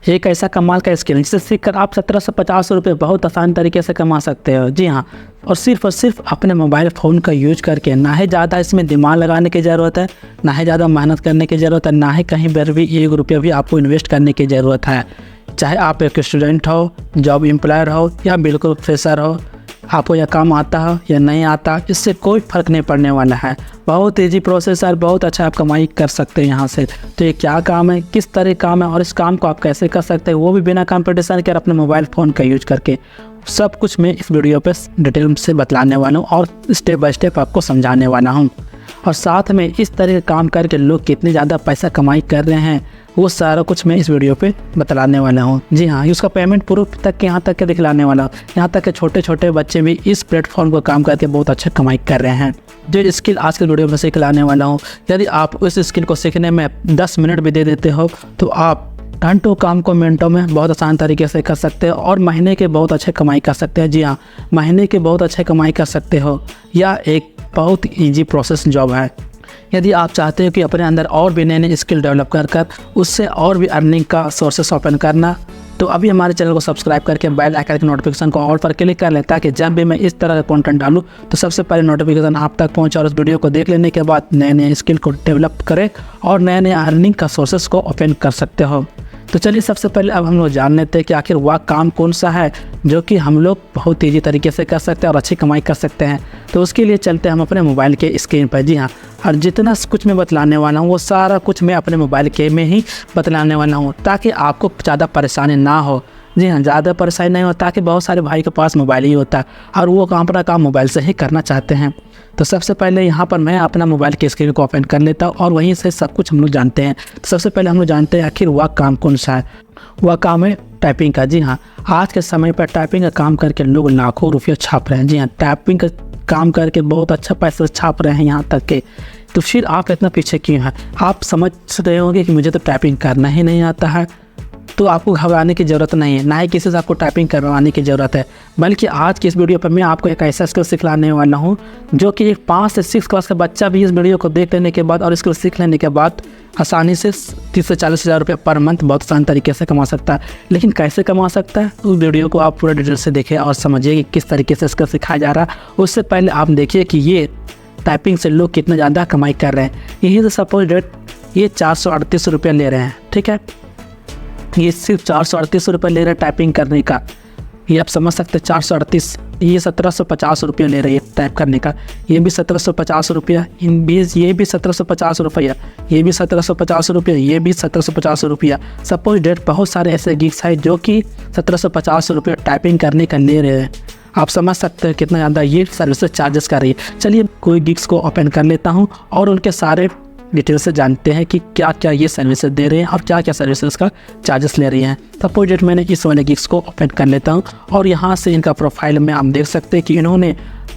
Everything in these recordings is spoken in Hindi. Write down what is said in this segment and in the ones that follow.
एक ऐसा कमाल का स्किल जिसे सीखकर आप 1750 रुपये बहुत आसान तरीके से कमा सकते हो। जी हाँ, और सिर्फ अपने मोबाइल फ़ोन का यूज करके। ना ही ज़्यादा इसमें दिमाग लगाने की ज़रूरत है, ना ही ज़्यादा मेहनत करने की ज़रूरत है, ना ही कहीं पर भी 1 रुपया भी आपको इन्वेस्ट करने की ज़रूरत है। चाहे आप एक स्टूडेंट हो, जॉब एम्प्लॉयर हो या बिल्कुल फ्रेशर हो, आपको यह काम आता हो या नहीं आता, इससे कोई फ़र्क नहीं पड़ने वाला है। बहुत ईजी प्रोसेस है, बहुत अच्छा आप कमाई कर सकते हैं यहाँ से। तो ये क्या काम है, किस तरह काम है और इस काम को आप कैसे कर सकते हैं, वो भी बिना कंपटीशन के अपने मोबाइल फ़ोन का यूज करके, सब कुछ मैं इस वीडियो पे डिटेल से बतलाने वाला हूँ और स्टेप बाय स्टेप आपको समझाने वाला हूँ। और साथ में इस तरह के काम करके लोग कितने ज़्यादा पैसा कमाई कर रहे हैं, वो सारा कुछ मैं इस वीडियो पे बतलाने वाला हूँ। जी हाँ, उसका पेमेंट प्रूफ तक यहाँ तक के दिखलाने वाला हूँ। यहाँ तक के छोटे छोटे बच्चे भी इस प्लेटफॉर्म को काम करके बहुत अच्छा कमाई कर रहे हैं। जो स्किल आज के वीडियो में सिखलाने वाला हूँ, यदि आप उस स्किल को सीखने में 10 मिनट भी दे देते हो तो आप घंटों काम को मिनटों में बहुत आसान तरीके से कर सकते हो और महीने के बहुत अच्छे कमाई कर सकते हैं। जी हाँ, महीने के बहुत अच्छे कमाई कर सकते हो। यह एक बहुत ईजी प्रोसेस जॉब है। यदि आप चाहते हो कि अपने अंदर और भी नए नए स्किल डेवलप कर उससे और भी अर्निंग का सोर्सेस ओपन करना, तो अभी हमारे चैनल को सब्सक्राइब करके बेल आइकन के नोटिफिकेशन को ऑल पर क्लिक कर लें, ताकि जब भी मैं इस तरह का कंटेंट डालूं तो सबसे पहले नोटिफिकेशन आप तक पहुंचे और उस वीडियो को देख लेने के बाद नए नए स्किल को डेवलप करें और नए नए अर्निंग का सोर्सेस को ओपन कर सकते हो। तो चलिए सबसे पहले अब हम लोग जान लेते हैं कि आखिर वह काम कौन सा है जो कि हम लोग बहुत तेज़ी तरीके से कर सकते हैं और अच्छी कमाई कर सकते हैं। तो उसके लिए चलते हैं हम अपने मोबाइल के स्क्रीन पर। जी हाँ, और जितना कुछ मैं बतलाने वाला हूँ वो सारा कुछ मैं अपने मोबाइल के में ही बतलाने वाला हूँ, ताकि आपको ज़्यादा परेशानी ना हो। जी हाँ, ज़्यादा परेशानी नहीं होता कि बहुत सारे भाई के पास मोबाइल ही होता है और वो अपना काम मोबाइल से ही करना चाहते हैं। तो सबसे पहले यहाँ पर मैं अपना मोबाइल के स्क्रीन को ओपन कर लेता हूँ और वहीं से सब कुछ हम लोग जानते हैं। तो सबसे पहले हम लोग जानते हैं आखिर वह काम कौन सा है। वह काम है टाइपिंग का। जी हाँ, आज के समय पर टाइपिंग का काम करके लोग लाखों रुपये छाप रहे हैं। जी हाँ, टाइपिंग का काम करके बहुत अच्छा पैसा छाप रहे हैं यहाँ तक के। तो फिर आप इतना पीछे क्यों हैं? आप समझ रहे होंगे कि मुझे तो टाइपिंग करना ही नहीं आता है। तो आपको घबराने की ज़रूरत नहीं है, ना ही किसी से आपको टाइपिंग करवाने की ज़रूरत है, बल्कि आज की इस वीडियो पर मैं आपको एक ऐसा स्किल सिखलाने वाला हूँ जो कि एक 5 से 6 क्लास का बच्चा भी इस वीडियो को देख लेने के बाद और इसको सीख लेने के बाद आसानी से 30 से 40 हज़ार रुपये पर मंथ बहुत आसान तरीके से कमा सकता है। लेकिन कैसे कमा सकता है, उस वीडियो को आप पूरा डिटेल से देखें और समझिए कि किस तरीके से इसका सिखाया जा रहा है। उससे पहले आप देखिए कि ये टाइपिंग से लोग कितना ज़्यादा कमाई कर रहे हैं। यही तो सपोज डेट ये 438 रुपये ले रहे हैं, ठीक है। ये सिर्फ 438 रुपये ले रहे हैं टाइपिंग करने का। ये आप समझ सकते हैं 438, ये 1750 रुपये ले रही है टाइप करने का। ये भी 1750 रुपया, ये भी 1750 रुपया, ये भी 1750 रुपया, ये भी 1750 रुपया। सपोज डेट बहुत सारे ऐसे गिग्स हैं जो कि 1750 रुपये टाइपिंग करने का ले रहे हैं। आप समझ सकते हैं कितना ज़्यादा ये सर्विसेज चार्जेस कर रही है। चलिए कोई गिग्स को ओपन कर लेता हूँ और उनके सारे डिटेल से जानते हैं कि क्या क्या ये सर्विसेज दे रहे हैं और क्या क्या सर्विसेज का चार्जेस ले रही हैं। सपोज डेट मैंने इस वाले गिग्स को ओपन कर लेता हूं और यहाँ से इनका प्रोफाइल में आप देख सकते हैं कि इन्होंने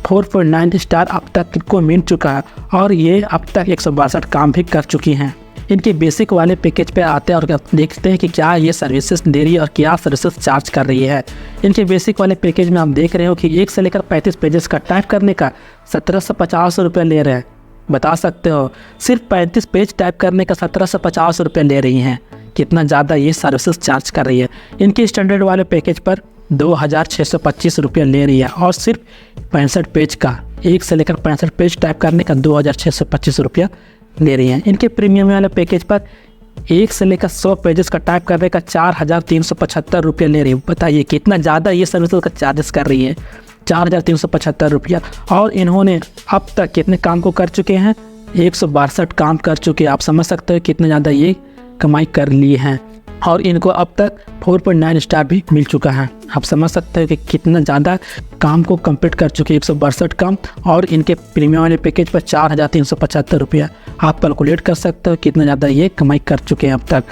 4.9 स्टार अब तक को मिल चुका है और ये अब तक 162 काम भी कर चुकी हैं। इनके बेसिक वाले पैकेज पे आते हैं और देखते हैं कि क्या ये सर्विसेज दे रही है और क्या सर्विसेज चार्ज कर रही है। इनके बेसिक वाले पैकेज में आप देख रहे हो कि 1 से लेकर 35 पेजेस का टाइप करने का 1750 रुपये ले रहे हैं। बता सकते हो सिर्फ 35 पेज टाइप करने का 1750 रुपये ले रही हैं। कितना ज़्यादा ये सर्विसेज चार्ज कर रही है। इनके स्टैंडर्ड वाले पैकेज पर 2625 रुपये ले रही है और सिर्फ 65 पेज का 1 से लेकर 65 पेज टाइप करने का 2625 रुपया ले रही हैं। इनके प्रीमियम वाले पैकेज पर 1 से लेकर 100 पेजेस का टाइप करने का 4375 रुपये ले रही है। बताइए कितना ज़्यादा ये सर्विसेज का चार्जेस कर रही है, 4375 रुपया। और इन्होंने अब तक कितने काम को कर चुके हैं, 162 काम कर चुके हैं। आप समझ सकते हो कितना ज़्यादा ये कमाई कर लिए हैं और इनको अब तक 4.9 स्टार भी मिल चुका है। आप समझ सकते हो कि कितना ज़्यादा काम को कंप्लीट कर चुके हैं, 162 काम, और इनके प्रीमियम वाले पैकेज पर 4375 रुपया। आप कैलकुलेट कर सकते हो कितना ज़्यादा ये कमाई कर चुके हैं अब तक।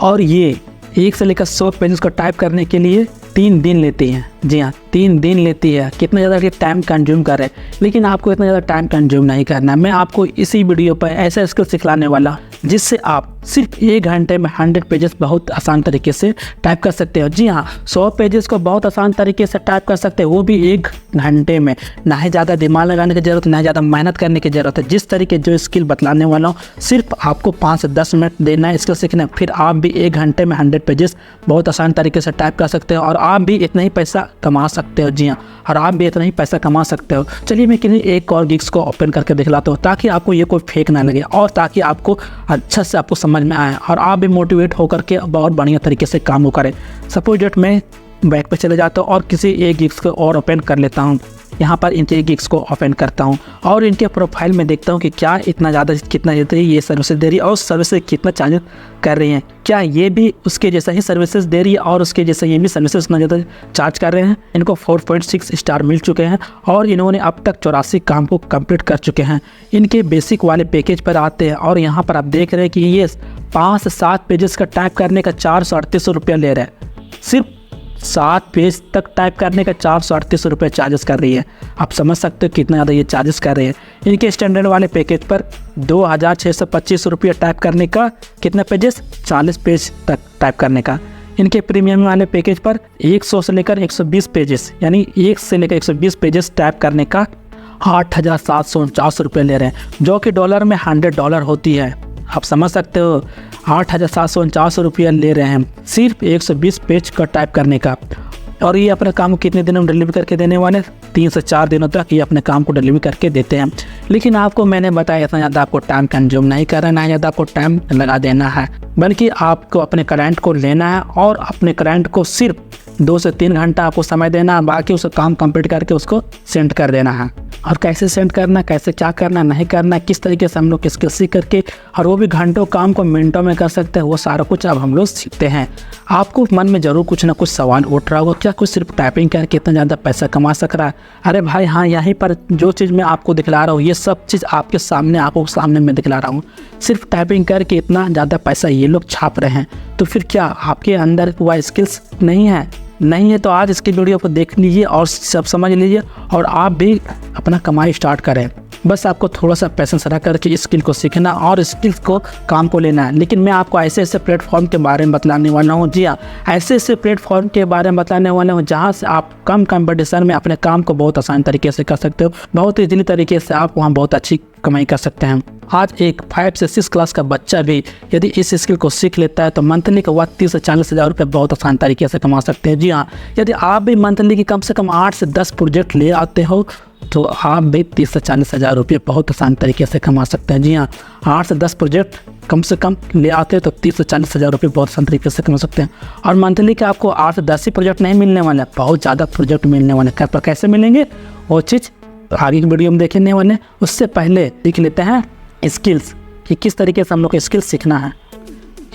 और ये 1 से लेकर 100 पेजेस को टाइप करने के लिए 3 दिन लेते हैं। जी हाँ, 3 दिन लेती है। कितना ज़्यादा टाइम कंज्यूम कर रहे हैं, लेकिन आपको इतना ज़्यादा टाइम कंज्यूम नहीं करना। मैं आपको इसी वीडियो पर ऐसा स्किल सिखलाने वाला जिससे आप सिर्फ 1 घंटे में 100 पेजेस बहुत आसान तरीके से टाइप कर सकते हो। जी हाँ, 100 पेजेस को बहुत आसान तरीके से टाइप कर सकते हैं, वो भी 1 घंटे में। ना ही ज़्यादा दिमाग लगाने की ज़रूरत, ना ही ज़्यादा मेहनत करने की ज़रूरत है। जिस तरीके जो स्किल बतलाने वाला हूँ, सिर्फ आपको 5 से 10 मिनट देना है स्किल सीखना, फिर आप भी 1 घंटे में 100 पेजेस बहुत आसान तरीके से टाइप कर सकते हो और आप भी इतना ही पैसा कमा सकते हो। जी हाँ, और आप भी इतना ही पैसा कमा सकते हो। चलिए मैं किसी एक और गिग्स को ओपन करके दिखलाता हूँ, ताकि आपको ये कोई फेक ना लगे और ताकि आपको अच्छा से आपको समझ में आए और आप भी मोटिवेट होकर के बहुत बढ़िया तरीके से काम करें। सपोज डेट मैं बैक पे चले जाता हूँ और किसी एक गिग्स को और ओपन कर लेता हूँ। यहाँ पर इनके गिग्स को ओपन करता हूँ और इनके प्रोफाइल में देखता हूँ कि क्या इतना ज़्यादा कितना ये सर्विसेज दे रही है और सर्विसेज कितना चार्ज कर रही हैं। क्या ये भी उसके जैसा ही सर्विसेज दे रही है और उसके जैसा ये भी सर्विसेज इतना ज़्यादा चार्ज कर रहे हैं। इनको 4.6 स्टार मिल चुके हैं और इन्होंने अब तक 84 काम को कंप्लीट कर चुके हैं। इनके बेसिक वाले पैकेज पर आते हैं और यहाँ पर आप देख रहे हैं कि ये 5 से 7 पेजेस का टाइप करने का 438 रुपया ले रहे हैं। सिर्फ 7 पेज तक टाइप करने का 438 रुपये चार्जेस कर रही है। आप समझ सकते हो कितना ज़्यादा ये चार्जेस कर रहे हैं। इनके स्टैंडर्ड वाले पैकेज पर 2625 रुपये टाइप करने का कितना पेजेस, 40 पेज तक टाइप करने का। इनके प्रीमियम वाले पैकेज पर 100 से लेकर 120 पेजेस, यानी 1 से लेकर 120 पेजेस टाइप करने का 8749 रुपये ले रहे हैं, जो कि डॉलर में $100 होती है। आप समझ सकते हो 8749 रुपया ले रहे हैं सिर्फ 120 पेज का टाइप करने का। और ये अपने काम को कितने दिनों में डिलीवर करके देने वाले, 3 से 4 दिनों तक ये अपने काम को डिलीवर करके देते हैं। लेकिन आपको मैंने बताया इतना ज़्यादा आपको टाइम कंज्यूम नहीं करना है, ज़्यादा आपको टाइम लगा देना है, बल्कि आपको अपने क्लाइंट को लेना है और अपने क्लाइंट को सिर्फ 2 से 3 घंटा आपको समय देना है। बाकी उसका काम कंप्लीट करके उसको सेंड कर देना है। और कैसे सेंड करना, कैसे क्या करना नहीं करना, किस तरीके से हम लोग स्किल सीख करके और वो भी घंटों काम को मिनटों में कर सकते हैं, वो सारा कुछ अब हम लोग सीखते हैं। आपको मन में ज़रूर कुछ ना कुछ सवाल उठ रहा होगा, क्या कुछ सिर्फ टाइपिंग करके इतना ज़्यादा पैसा कमा सक रहा है? अरे भाई हाँ, यहीं पर जो चीज़ मैं आपको दिखला रहा हूँ, ये सब चीज़ आपके सामने आपको सामने मैं दिखला रहा हूँ। सिर्फ टाइपिंग करके इतना ज़्यादा पैसा ये लोग छाप रहे हैं, तो फिर क्या आपके अंदर वह स्किल्स नहीं है तो आज इसकी वीडियो को देख लीजिए और सब समझ लीजिए और आप भी अपना कमाई स्टार्ट करें। बस आपको थोड़ा सा पैसेंस रख करके स्किल को सीखना और स्किल्स को काम को लेना है। लेकिन मैं आपको ऐसे प्लेटफॉर्म के बारे में बतलाने वाला हूँ। जी हाँ, ऐसे प्लेटफॉर्म के बारे में बतलाने वाला हूँ जहाँ से आप कम कंपटीशन में अपने काम को बहुत आसान तरीके से कर सकते हो। बहुत ईजिली तरीके से आप वहाँ बहुत अच्छी कमाई कर सकते हैं। आज एक 5 से 6 क्लास का बच्चा भी यदि इस स्किल को सीख लेता है तो मंथली का 30 से 40 हज़ार रुपये बहुत आसान तरीके से कमा सकते हैं। जी हाँ, यदि आप भी मंथली की कम से कम 8 से 10 प्रोजेक्ट ले आते हो तो आप भी 30 से 40 हज़ार रुपये बहुत आसान तरीके से कमा सकते हैं। जी हाँ, 8 से 10 प्रोजेक्ट कम से कम ले आते हैं तो 30 से 40 हज़ार रुपये बहुत आसान तरीके से कमा सकते हैं। और मंथली के आपको 8 से 10 ही प्रोजेक्ट नहीं मिलने वाले, बहुत ज़्यादा प्रोजेक्ट मिलने वाले। कैसे मिलेंगे वो चीज़ आगे की वीडियो में देखने वाले। उससे पहले देख लेते हैं स्किल्स कि किस तरीके से हम लोग को स्किल्स सीखना है।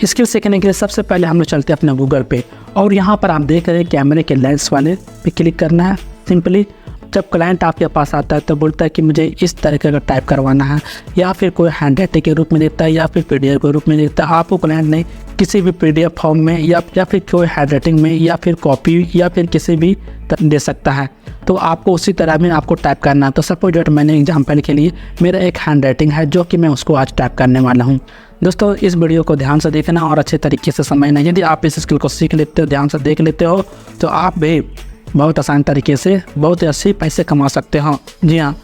स्किल सीखने के लिए सबसे पहले हम लोग चलते हैं अपने गूगल पे और यहाँ पर आप देख रहे हैं कैमरे के लेंस वाले पे क्लिक करना है। सिंपली जब क्लाइंट आपके पास आता है तो बोलता है कि मुझे इस तरीके का टाइप करवाना है, या फिर कोई हैंड राइटिंग के रूप में देता है या फिर PDF के रूप में देता है। आपको क्लाइंट ने किसी भी PDF फॉर्म में या फिर कोई हैंड राइटिंग में या फिर कॉपी या फिर किसी भी दे सकता है, तो आपको उसी तरह में आपको टाइप करना है। तो सपोज डेट मैंने एग्जाम्पल के लिए मेरा एक हैंड राइटिंग है जो कि मैं उसको आज टाइप करने वाला हूँ। दोस्तों इस वीडियो को ध्यान से देखना और अच्छे तरीके से समझना। यदि आप इस स्किल को सीख लेते हो, ध्यान से देख लेते हो, तो आप भी बहुत आसान तरीके से बहुत अच्छे पैसे कमा सकते हो। जी हाँ,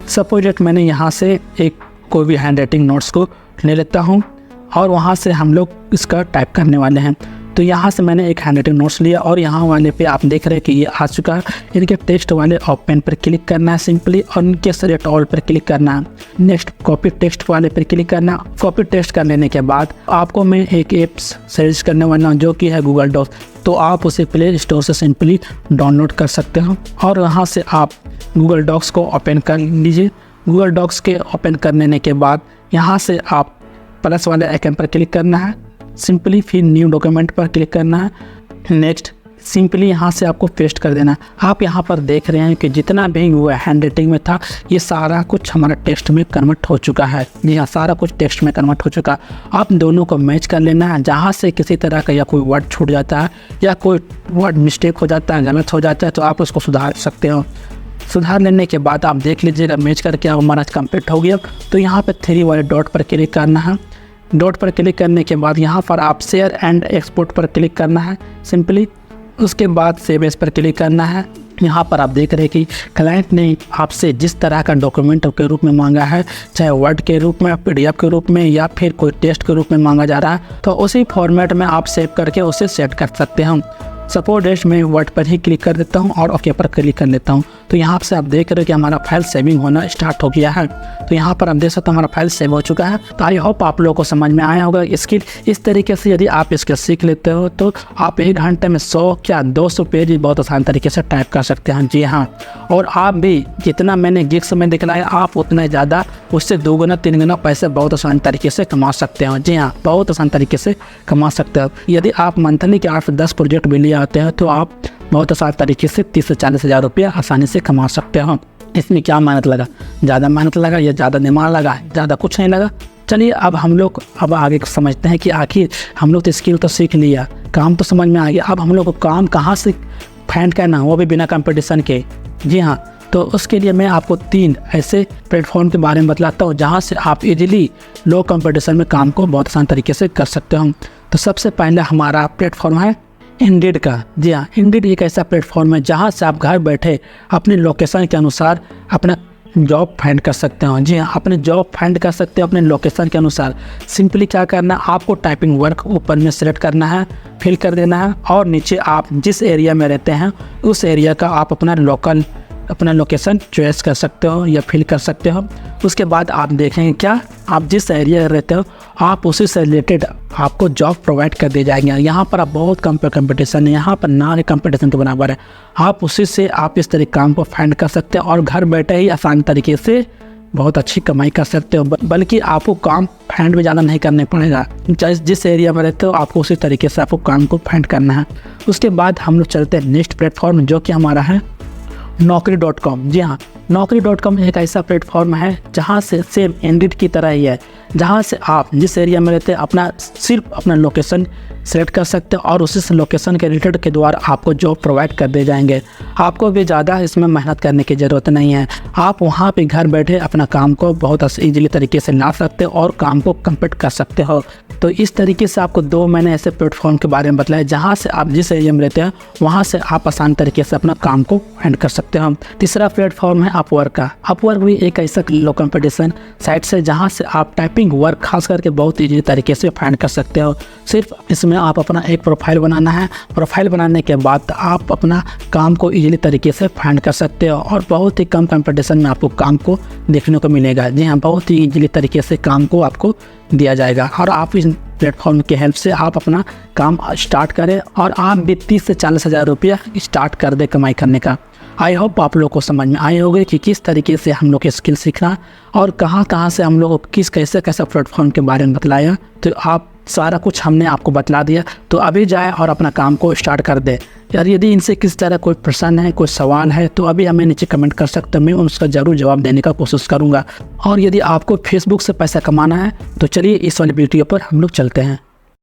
सपोज डेट मैंने यहाँ से एक कोई भी हैंड राइटिंग नोट्स को ले लेता हूँ और वहाँ से हम लोग इसका टाइप करने वाले हैं। तो यहाँ से मैंने एक हैंड राइटिंग नोट्स लिया और यहाँ वाले पे आप देख रहे हैं कि ये आ चुका है। इनके टेक्स्ट वाले ओपन पर क्लिक करना है सिंपली और इनके सेलेक्ट ऑल पर क्लिक करना है। नेक्स्ट कॉपी टेक्स्ट वाले पर क्लिक करना। कॉपी टेक्स्ट कर लेने के बाद आपको मैं एक ऐप्स सजेस्ट करने वाला हूँ जो कि है गूगल डॉक्स। तो आप उसे प्ले स्टोर से सिंपली डाउनलोड कर सकते हो और वहाँ से आप गूगल डॉक्स को ओपन कर लीजिए। गूगल डॉक्स के ओपन कर लेने के बाद यहाँ से आप प्लस वाले आइकन पर क्लिक करना है सिंपली, फिर न्यू डॉक्यूमेंट पर क्लिक करना है। नेक्स्ट सिंपली यहाँ से आपको पेस्ट कर देना। आप यहाँ पर देख रहे हैं कि जितना भी वो हैंड राइटिंग में था ये सारा कुछ हमारा टेक्स्ट में कन्वर्ट हो चुका है। जी हाँ, सारा कुछ टेक्स्ट में कन्वर्ट हो चुका। आप दोनों को मैच कर लेना है। जहाँ से किसी तरह का या कोई वर्ड छूट जाता है या कोई वर्ड मिस्टेक हो जाता है, गलत हो जाता है, तो आप उसको सुधार सकते हो। सुधार लेने के बाद आप देख लीजिएगा मैच करके हमारा कंप्लीट हो गया। तो यहाँ पर 3 वाले डॉट पर क्लिक करना है। डॉट पर क्लिक करने के बाद यहाँ पर आप शेयर एंड एक्सपोर्ट पर क्लिक करना है सिंपली। उसके बाद सेव एज पर क्लिक करना है। यहाँ पर आप देख रहे हैं कि क्लाइंट ने आपसे जिस तरह का डॉक्यूमेंट के रूप में मांगा है, चाहे वर्ड के रूप में, पीडीएफ के रूप में या फिर कोई टेक्स्ट के रूप में मांगा जा रहा है, तो उसी फॉर्मेट में आप सेव करके उसे सेट कर सकते हैं। सपोज डेट में वर्ड पर ही क्लिक कर देता हूँ और ओके पर क्लिक कर लेता हूँ। तो यहाँ से आप देख रहे हो कि हमारा फाइल सेविंग होना स्टार्ट हो गया है। तो यहाँ पर आप देख सकते हो हमारा फाइल सेव हो चुका है। तो आई होप आप लोगों को समझ में आया होगा स्किल। इस तरीके से यदि आप इसको सीख लेते हो तो आप 1 घंटे में 100 क्या 200 पेज बहुत आसान तरीके से टाइप कर सकते हैं। जी हाँ, और आप भी जितना मैंने गिग्स में दिखलाया आप उतना ज़्यादा उससे 2 गुना 3 गुना पैसे बहुत आसान तरीके से कमा सकते हो। जी हाँ, बहुत आसान तरीके से कमा सकते हो। यदि आप मंथली के 8 से 10 प्रोजेक्ट भी ले आते हैं तो आप बहुत आसान तरीके से 30 से 40 हज़ार रुपया आसानी से कमा सकते हो। इसमें क्या मेहनत लगा, ज़्यादा मेहनत लगा या ज़्यादा दिमाग लगा, ज़्यादा कुछ नहीं लगा। चलिए अब हम लोग अब आगे समझते हैं कि आखिर हम लोग तो स्किल तो सीख लिया, काम तो समझ में आ गया, अब हम लोग को काम कहाँ से फाइंड करना, वो भी बिना कंपटीशन के। जी हाँ, तो उसके लिए मैं आपको 3 ऐसे प्लेटफॉर्म के बारे में बतलाता हूँ जहाँ से आप इजीली लो कंपटीशन में काम को बहुत आसान तरीके से कर सकते हो। तो सबसे पहले हमारा प्लेटफॉर्म है इंडीड का। जी हाँ, इंडीड एक ऐसा प्लेटफॉर्म है जहाँ से आप घर बैठे अपने लोकेशन के अनुसार अपना जॉब फाइंड कर सकते हो। जी हाँ, अपने जॉब फाइंड कर सकते हो अपने लोकेशन के अनुसार। सिंपली क्या करना है, आपको टाइपिंग वर्क ऊपर में सेलेक्ट करना है, फिल कर देना है और नीचे आप जिस एरिया में रहते हैं उस एरिया का आप अपना लोकेशन चॉइस कर सकते हो या फिल कर सकते हो। उसके बाद आप देखेंगे क्या आप जिस एरिया में रहते हो आप उसी से रिलेटेड आपको जॉब प्रोवाइड कर दिए जाएंगे। यहाँ पर आप बहुत कम कंपटीशन है, यहाँ पर ना ही कंपटीशन के बराबर है। आप उसी से आप इस तरह काम को फाइंड कर सकते हो और घर बैठे ही आसान तरीके से बहुत अच्छी कमाई कर सकते हो। बल्कि आपको काम फाइंड में ज़्यादा नहीं करने पड़ेगा, जिस एरिया में रहते हो आपको उसी तरीके से आपको काम को फाइंड करना है। उसके बाद हम लोग चलते हैं नेक्स्ट प्लेटफॉर्म जो कि हमारा है Naukri.com। जी हाँ, Naukri.com एक ऐसा प्लेटफॉर्म है जहाँ से सेम इंडीड की तरह ही है, जहाँ से आप जिस एरिया में रहते हैं सिर्फ अपना लोकेशन सेलेक्ट कर सकते हो और उसी लोकेशन के रिलेटेड के द्वारा आपको जॉब प्रोवाइड कर दिए जाएंगे। आपको भी ज़्यादा इसमें मेहनत करने की ज़रूरत नहीं है। आप वहाँ पे घर बैठे अपना काम को बहुत ईजीली तरीके से ला सकते हो और काम को कंप्लीट कर सकते हो। तो इस तरीके से आपको 2 मैंने ऐसे प्लेटफॉर्म के बारे में बताया जहाँ से आप जिस एरिया में रहते हैं वहाँ से आप आसान तरीके से अपना काम को फाइंड कर सकते हो। तीसरा प्लेटफॉर्म है अपवर्क का। अपवर्क भी एक ऐसा लो कंपटीशन साइट से जहाँ से आप टाइपिंग वर्क खास करके बहुत ईजी तरीके से फाइंड कर सकते हो। सिर्फ इसमें आप अपना एक प्रोफाइल बनाना है। प्रोफाइल बनाने के बाद आप अपना काम को ईजिली तरीके से फाइंड कर सकते हो और बहुत ही कम कंपटीशन में आपको काम को देखने को मिलेगा। जी हाँ, बहुत ही ईजिली तरीके से काम को आपको दिया जाएगा और आप इस प्लेटफॉर्म की हेल्प से आप अपना काम स्टार्ट करें और आप भी 30 से 40 हज़ार रुपया स्टार्ट कर दे कमाई करने का। आई होप आप लोग को समझ में आए होंगे कि किस तरीके से हम लोग स्किल सीखना और कहाँ से हम लोग को कैसे प्लेटफॉर्म के बारे में बतलाया। तो आप सारा कुछ हमने आपको बतला दिया। तो अभी जाए और अपना काम को स्टार्ट कर दे। यार यदि इनसे किस तरह कोई प्रश्न है, कोई सवाल है तो अभी हमें नीचे कमेंट कर सकते हैं, मैं उसका ज़रूर जवाब देने का कोशिश करूँगा। और यदि आपको फेसबुक से पैसा कमाना है तो चलिए इस वाली वीडियो पर हम लोग चलते हैं।